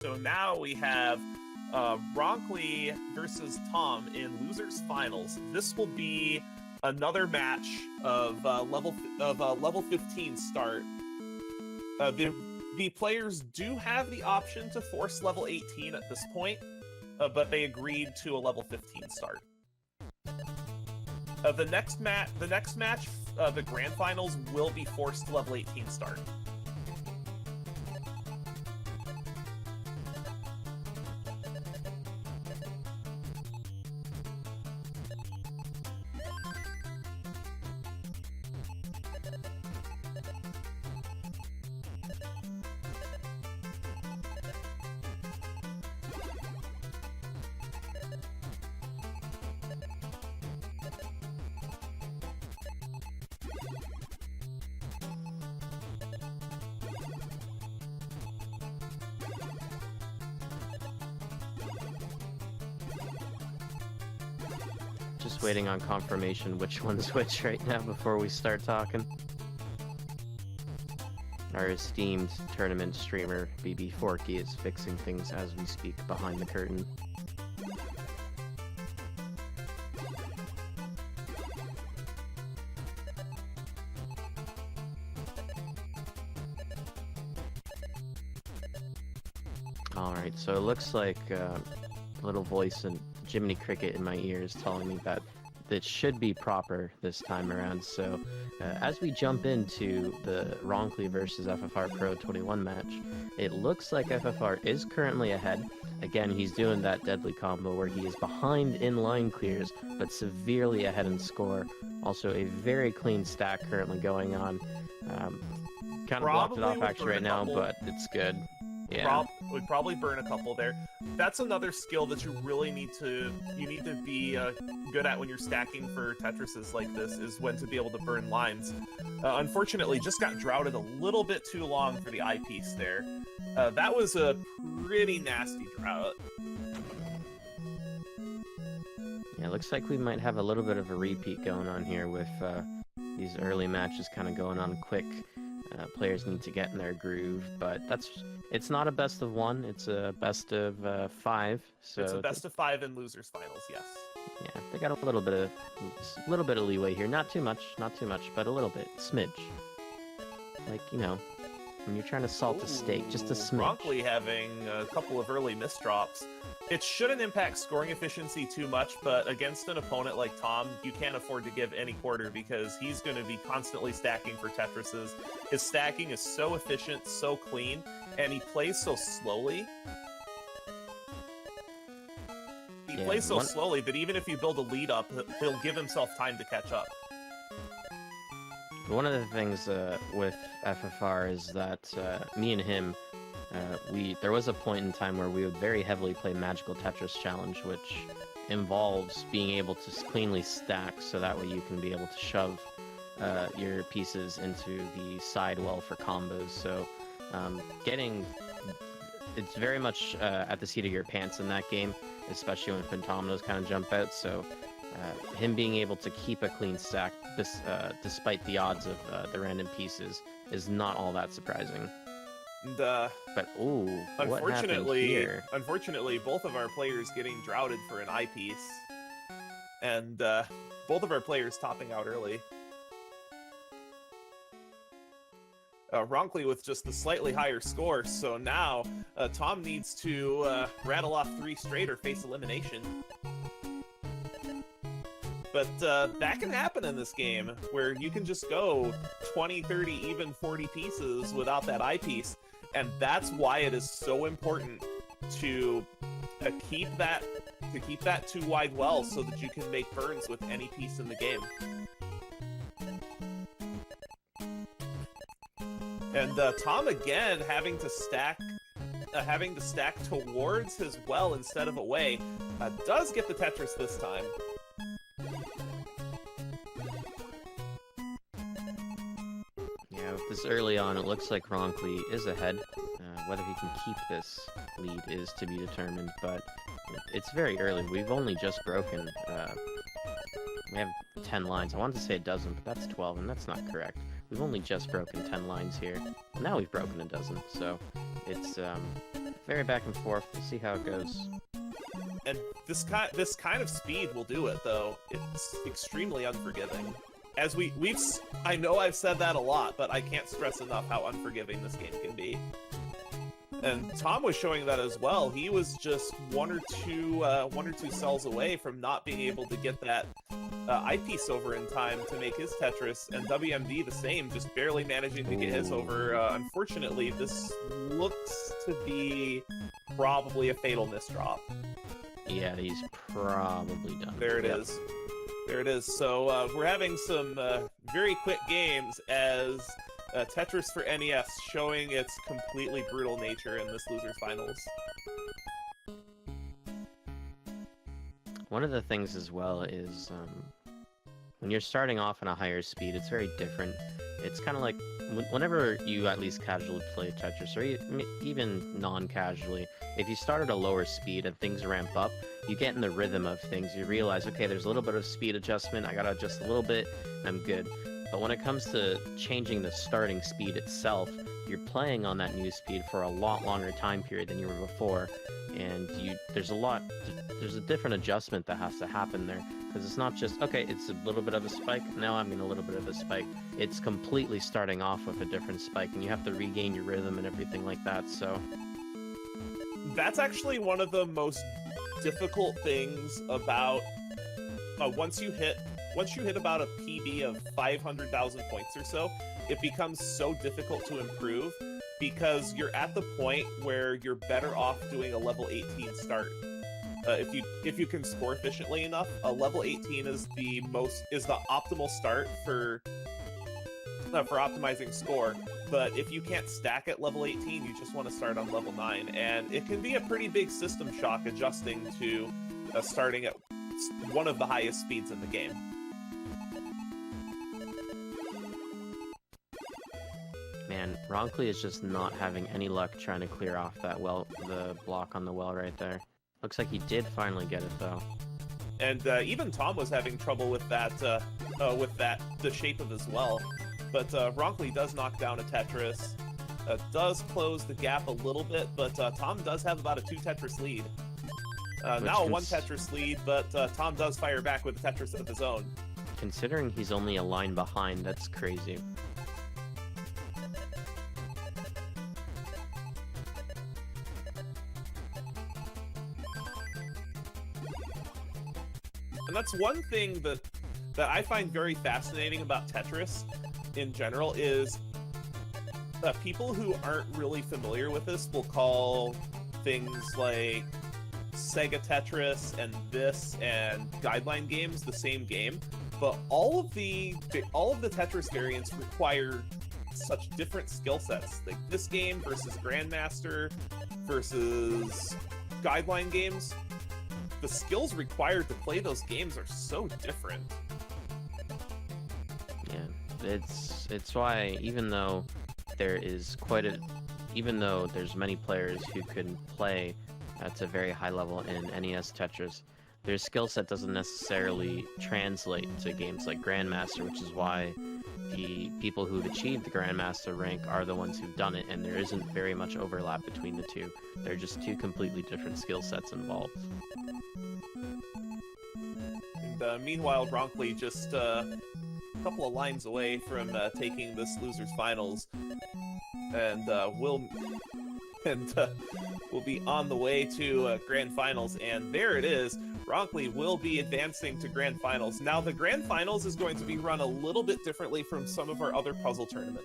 So now we have Roncli versus Tom in losers finals. This will be another match of level 15 start. The players do have the option to force level 18 at this point, but they agreed to a level 15 start. The next match, the grand finals, will be forced to level 18 start. Just waiting on confirmation which one's which right now before we start talking. Our esteemed tournament streamer, BB Forky, is fixing things as we speak behind the curtain. Alright, so it looks like a little voice and Jiminy Cricket in my ears telling me that it should be proper this time around. So as we jump into the Roncli versus FFRPro21 match, it looks like FFR is currently ahead. Again, he's doing that deadly combo where he is behind in line clears, but severely ahead in score. Also a very clean stack currently going on. Kind of blocked it off actually right now, but it's good. Yeah. Would probably burn a couple there. That's another skill that you really need to be good at when you're stacking for Tetrises like this, is when to be able to burn lines. Unfortunately, just got droughted a little bit too long for the eyepiece there. That was a pretty nasty drought. Yeah, looks like we might have a little bit of a repeat going on here with these early matches kind of going on quick. Players need to get in their groove, but it's not a best of one, it's a best of 5. So it's a best of 5 in losers finals, yes. Yeah, they got a little bit of leeway here. Not too much, but a little bit, smidge. Like, you know, when you're trying to salt a steak, just a smidge. Roncli having a couple of early misdrops. It shouldn't impact scoring efficiency too much, but against an opponent like Tom, you can't afford to give any quarter because he's going to be constantly stacking for Tetrises. His stacking is so efficient, so clean, and he plays so slowly. He plays so slowly that even if you build a lead up, he'll give himself time to catch up. One of the things with FFR is that me and him, there was a point in time where we would very heavily play Magical Tetris Challenge, which involves being able to cleanly stack, so that way you can be able to shove your pieces into the sidewell for combos. So it's very much at the seat of your pants in that game, especially when Pentominoes kind of jump out. So him being able to keep a clean stack despite the odds of the random pieces is not all that surprising. But ooh, unfortunately, both of our players getting droughted for an eyepiece, and both of our players topping out early. Roncli with just a slightly higher score, so now Tom needs to rattle off 3 straight or face elimination. But that can happen in this game, where you can just go 20, 30, even 40 pieces without that eyepiece. And that's why it is so important to keep that too wide well, so that you can make burns with any piece in the game. And Tom again having to stack towards his well instead of away, does get the Tetris this time. Yeah, with this early on, it looks like Roncli is ahead. Whether he can keep this lead is to be determined, but it's very early. We've only just broken, we have 10 lines. I wanted to say a dozen, but that's 12, and that's not correct. We've only just broken 10 lines here. Now we've broken a dozen, so it's very back and forth. We'll see how it goes. And this kind of speed will do it, though. It's extremely unforgiving. As I know I've said that a lot, but I can't stress enough how unforgiving this game can be. And Tom was showing that as well. He was just one or two cells away from not being able to get that eyepiece over in time to make his Tetris, and WMD the same, just barely managing to get his over. Unfortunately, this looks to be probably a fatal misdrop. Yeah, he's probably done. There it is. There it is. So we're having some very quick games as Tetris for NES showing its completely brutal nature in this Losers Finals. One of the things as well is when you're starting off on a higher speed, it's very different. It's kind of like whenever you at least casually play Tetris, or even non-casually, if you start at a lower speed and things ramp up, you get in the rhythm of things. You realize, okay, there's a little bit of speed adjustment, I gotta adjust a little bit, I'm good. But when it comes to changing the starting speed itself, you're playing on that new speed for a lot longer time period than you were before, and there's a different adjustment that has to happen there, because it's not just, okay, it's a little bit of a spike, now I'm in a little bit of a spike. It's completely starting off with a different spike, and you have to regain your rhythm and everything like that, so... That's actually one of the most difficult things about once you hit about a PB of 500,000 points or so, it becomes so difficult to improve because you're at the point where you're better off doing a level 18 start. If you can score efficiently enough, a level 18 is the optimal start for optimizing score. But if you can't stack at level 18, you just want to start on level 9, and it can be a pretty big system shock adjusting to starting at one of the highest speeds in the game. Man, roncli is just not having any luck trying to clear off that the block on the well right there. Looks like he did finally get it though. And even Tom was having trouble with the shape of his well. But roncli does knock down a Tetris, does close the gap a little bit, but Tom does have about a 2 Tetris lead. Now a 1 Tetris lead, but Tom does fire back with a Tetris of his own. Considering he's only a line behind, that's crazy. And that's one thing that I find very fascinating about Tetris in general is that people who aren't really familiar with this will call things like Sega Tetris and this and Guideline games the same game, but all of the Tetris variants require such different skill sets. Like this game versus Grandmaster versus Guideline games, the skills required to play those games are so different. Yeah, it's why even though there's many players who can play at a very high level in NES Tetris, their skill set doesn't necessarily translate to games like Grandmaster, which is why the people who've achieved the Grandmaster rank are the ones who've done it, and there isn't very much overlap between the two. They're just two completely different skill sets involved. And meanwhile, roncli just a couple of lines away from taking this Losers Finals, and will be on the way to Grand Finals, and there it is. roncli will be advancing to Grand Finals. Now, the Grand Finals is going to be run a little bit differently from some of our other puzzle tournaments.